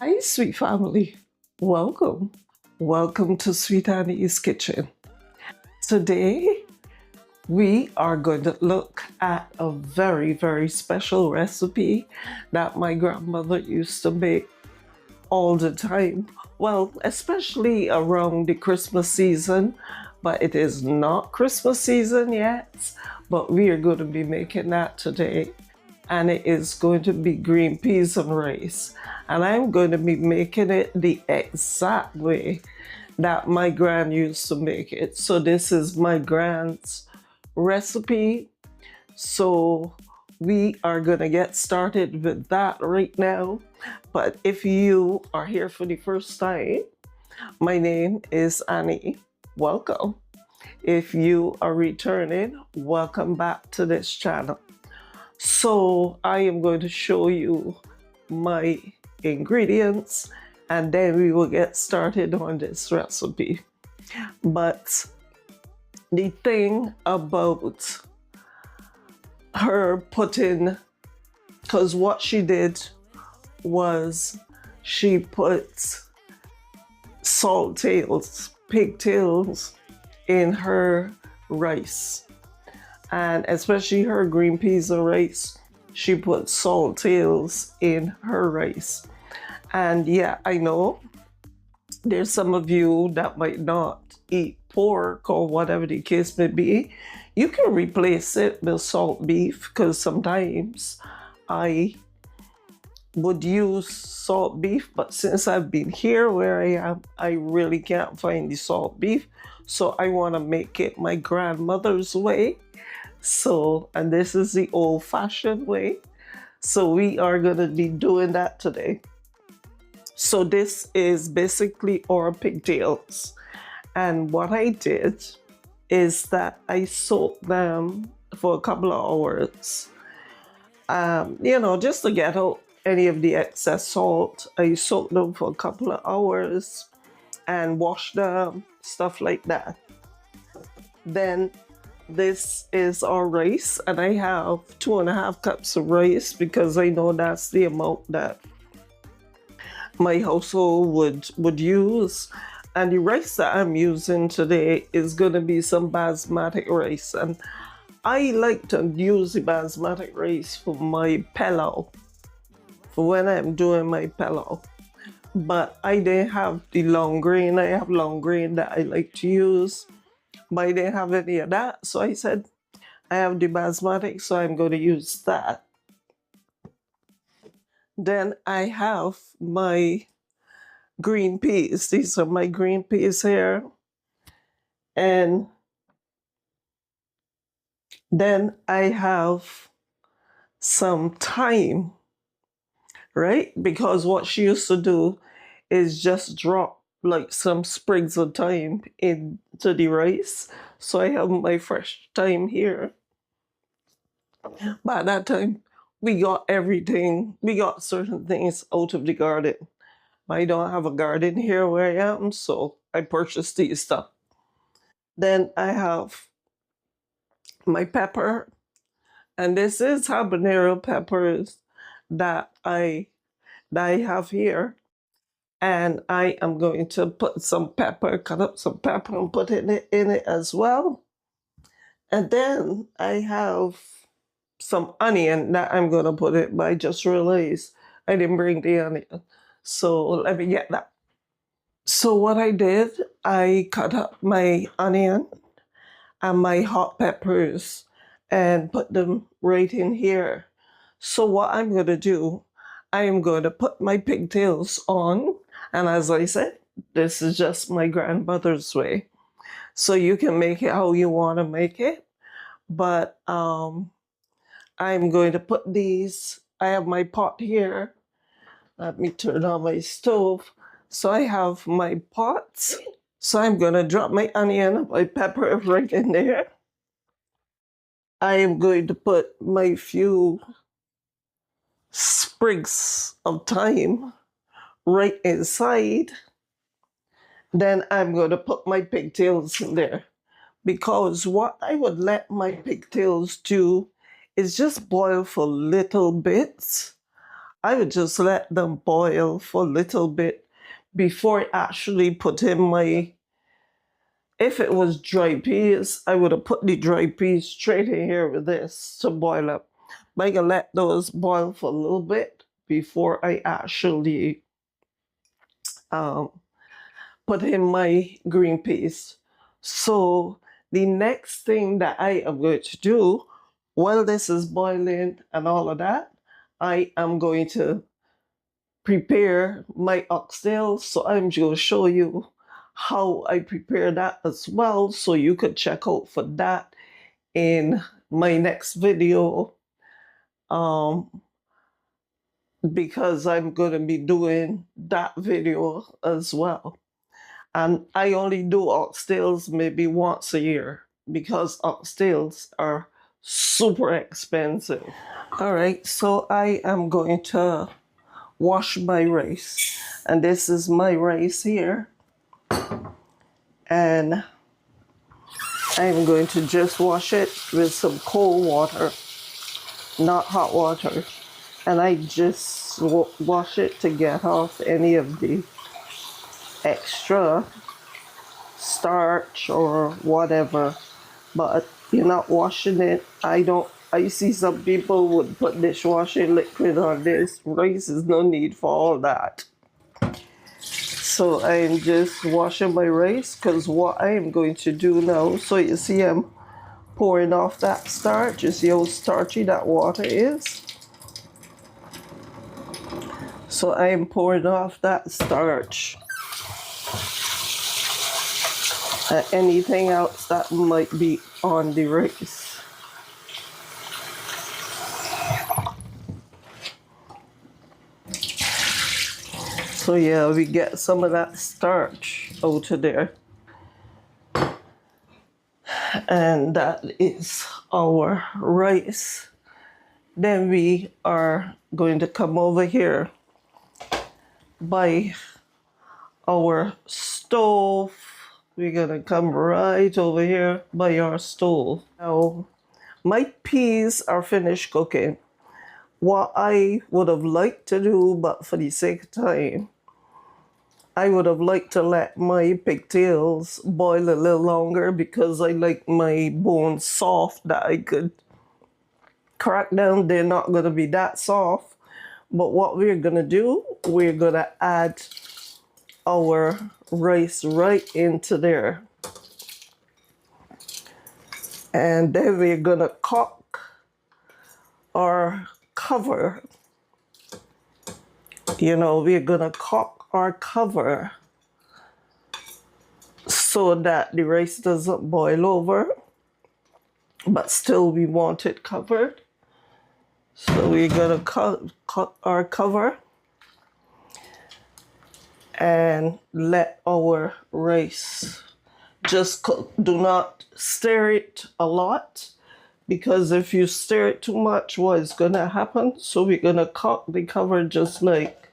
Hi, sweet family. Welcome. Welcome to Sweet Annie's Kitchen. Today, we are going to look at a very, very special recipe that my grandmother used to make all the time. Well, especially around the Christmas season, but it is not Christmas season yet. But we are going to be making that today. And it is going to be green peas and rice. And I'm going to be making it the exact way that my grand used to make it. So this is my grand's recipe. So we are going to get started with that right now. But if you are here for the first time, my name is Annie. Welcome. If you are returning, welcome back to this channel. So I am going to show you my ingredients and then we will get started on this recipe. But the thing about her putting, because what she did was she put pigtails in her rice. And especially her green peas and rice, she put salttails in her rice. And yeah, I know there's some of you that might not eat pork or whatever the case may be. You can replace it with salt beef, because sometimes I would use salt beef, but since I've been here where I am, I really can't find the salt beef. So I want to make it my grandmother's way. So, and this is the old-fashioned way. So we are going to be doing that today. So this is basically our pigtails. And what I did is that I soaked them for a couple of hours. Just to get out any of the excess salt. I soaked them for a couple of hours and washed them, stuff like that. Then this is our rice, and I have 2.5 cups of rice because I know that's the amount that my household would use. And the rice that I'm using today is going to be some basmati rice, and I like to use the basmati rice for my pilau, for when I'm doing my pilau. But I didn't have the long grain. I have long grain that I like to use, but I didn't have any of that. So I said, I have the basmati, so I'm going to use that. Then I have my green peas. These are my green peas here. And then I have some thyme, right? Because what she used to do is just drop like some sprigs of thyme into the rice. So I have my fresh thyme here. By that time, we got everything. We got certain things out of the garden. I don't have a garden here where I am, so I purchased these stuff. Then I have my pepper, and this is habanero peppers that I have here. And I am going to put some pepper, cut up some pepper and put it in it as well. And then I have some onion that I'm going to put it, but I just realized I didn't bring the onion. So let me get that. So what I did, I cut up my onion and my hot peppers and put them right in here. So what I'm going to do, I am going to put my pigtails on. And as I said, this is just my grandmother's way. So you can make it how you want to make it. But I'm going to put these, I have my pot here. Let me turn on my stove. So I have my pot. So I'm going to drop my onion, my pepper right in there. I am going to put my few sprigs of thyme right inside. Then I'm going to put my pigtails in there, because what I would let my pigtails do is just boil for little bits I would just let them boil for a little bit before I actually put in my, if it was dry peas, I would have put the dry peas straight in here with this to boil up. But I'm gonna let those boil for a little bit before I actually um, put in my green peas. So the next thing that I am going to do while this is boiling and all of that, I am going to prepare my oxtail. So I'm going to show you how I prepare that as well. So you could check out for that in my next video. Because I'm going to be doing that video as well. And I only do oxtails maybe once a year because oxtails are super expensive. All right, so I am going to wash my rice. And this is my rice here. And I'm going to just wash it with some cold water, not hot water. And I just wash it to get off any of the extra starch or whatever, but you're not washing it. I see some people would put dishwashing liquid on this. Rice is no need for all that. So I'm just washing my rice because what I am going to do now, so you see I'm pouring off that starch. You see how starchy that water is? So I am pouring off that starch. Anything else that might be on the rice. So yeah, we get some of that starch out of there. And that is our rice. Then we are going to come over here by our stove. We're gonna come right over here by our stove. Now, my peas are finished cooking. What I would have liked to do, but for the sake of time, I would have liked to let my pigtails boil a little longer because I like my bones soft that I could crack down. They're not gonna be that soft. But what we're gonna do, we're gonna add our rice right into there. And then we're gonna cock or cover. We're gonna cock or cover so that the rice doesn't boil over, but still we want it covered. So we're gonna cut our cover and let our rice just cook. Do not stir it a lot, because if you stir it too much, what is gonna happen? So we're gonna cock the cover just like,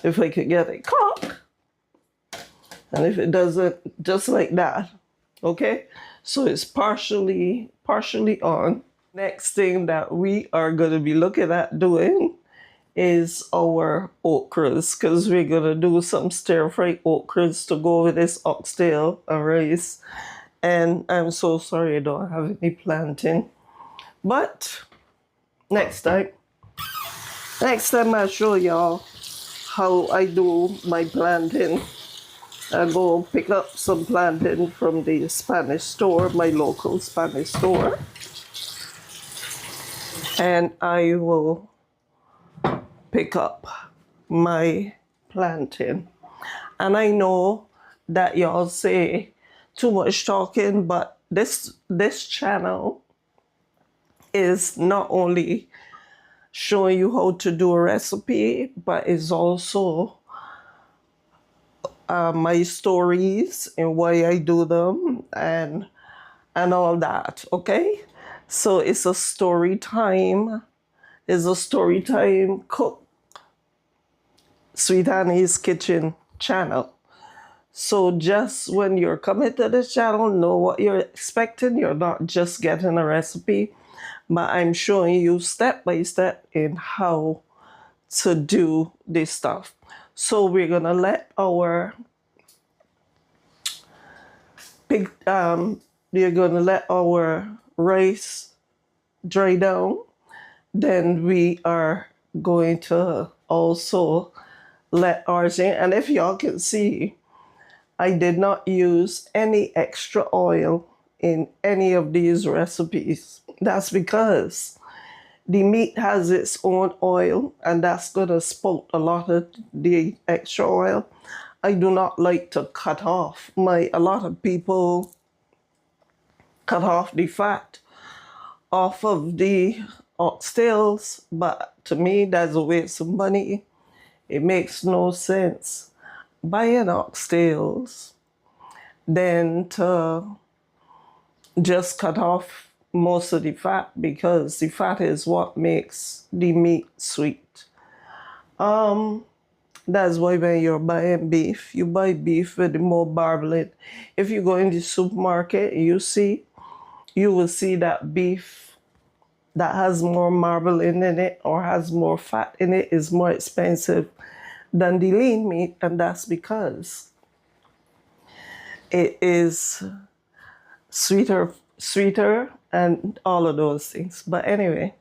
if I could get it, cock. And if it doesn't, just like that, okay? So it's partially on. Next thing that we are gonna be looking at doing is our okras, because we're gonna do some stir-fried okras to go with this oxtail and rice. And I'm so sorry I don't have any plantain, but next time I'll show y'all how I do my plantain. I go pick up some plantain from the Spanish store, my local Spanish store, and I will pick up my plantain. And I know that y'all say too much talking, but this channel is not only showing you how to do a recipe, but is also my stories and why I do them and all that, okay? So it's a story time. It's a story time cook Sweet Annie's Kitchen channel. So just when you're coming to this channel, know what you're expecting. You're not just getting a recipe, but I'm showing you step by step in how to do this stuff. So we're gonna let our we're gonna let our rice dry down. Then we are going to also let ours in. And if y'all can see, I did not use any extra oil in any of these recipes. That's because the meat has its own oil, and that's gonna spout a lot of the extra oil. I do not like to cut off a lot of people cut off the fat off of the oxtails, but to me that's a waste of money. It makes no sense buying oxtails than to just cut off most of the fat, because the fat is what makes the meat sweet. That's why when you're buying beef, you buy beef with the more marbling. If you go in the supermarket, you will see that beef that has more marbling in it or has more fat in it is more expensive than the lean meat, and that's because it is sweeter and all of those things. But anyway,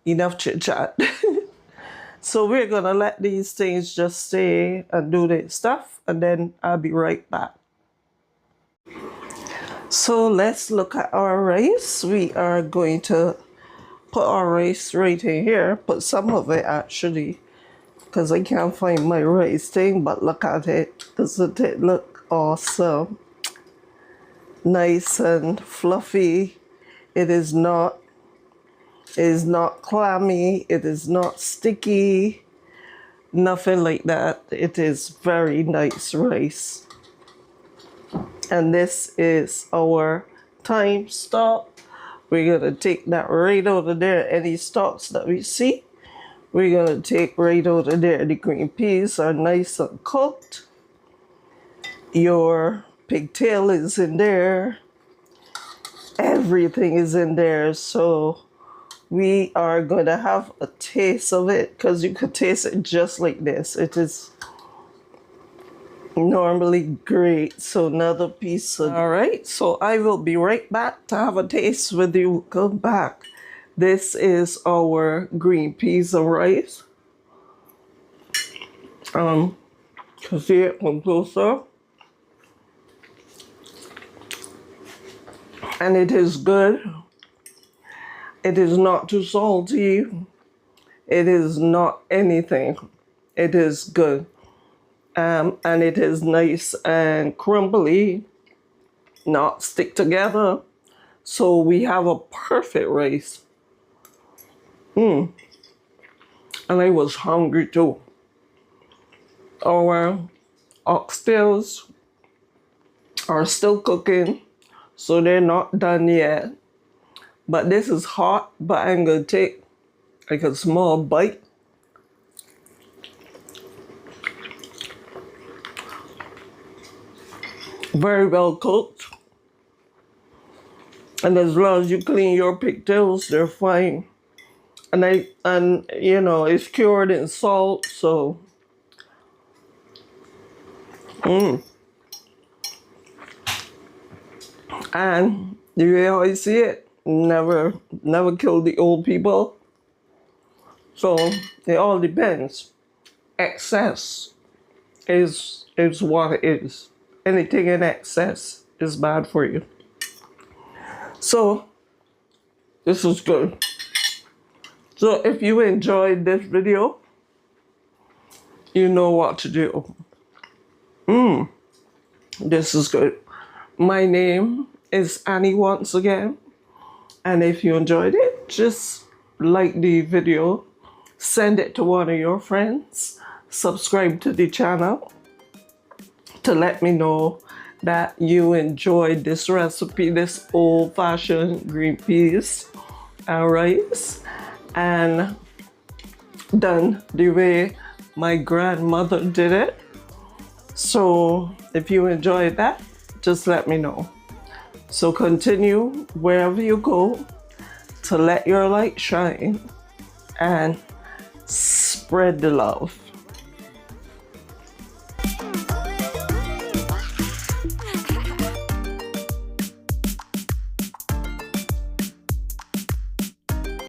enough chit chat. So we're gonna let these things just stay and do their stuff, and then I'll be right back. So let's look at our rice. We are going to put our rice right in here, put some of it actually, because I can't find my rice thing, but look at it. Doesn't it look awesome? Nice and fluffy. It is not clammy, it is not sticky, nothing like that. It is very nice rice. And this is our thyme stock. We're gonna take that right out of there. Any stalks that we see, we're gonna take right out of there. The green peas are nice and cooked. Your pigtail is in there. Everything is in there. So we are going to have a taste of it, because you could taste it just like this. It is normally great. So another piece of... All right, so I will be right back to have a taste with you. Come back. This is our green peas and rice. See it from closer. And it is good. It is not too salty. It is not anything. It is good. And it is nice and crumbly, not stick together. So we have a perfect rice. And I was hungry too. Our oxtails are still cooking, so they're not done yet. But this is hot, but I'm gonna take like a small bite. Very well cooked. And as long as you clean your pigtails, they're fine. And you know, it's cured in salt, so and the way how I see it, never kill the old people. So it all depends. Excess is what it is. Anything in excess is bad for you. So this is good. So if you enjoyed this video, you know what to do. This is good. My name is Annie once again. And if you enjoyed it, just like the video, send it to one of your friends, subscribe to the channel to let me know that you enjoyed this recipe, this old-fashioned green peas and rice, and done the way my grandmother did it. So if you enjoyed that, just let me know. So continue wherever you go to let your light shine and spread the love.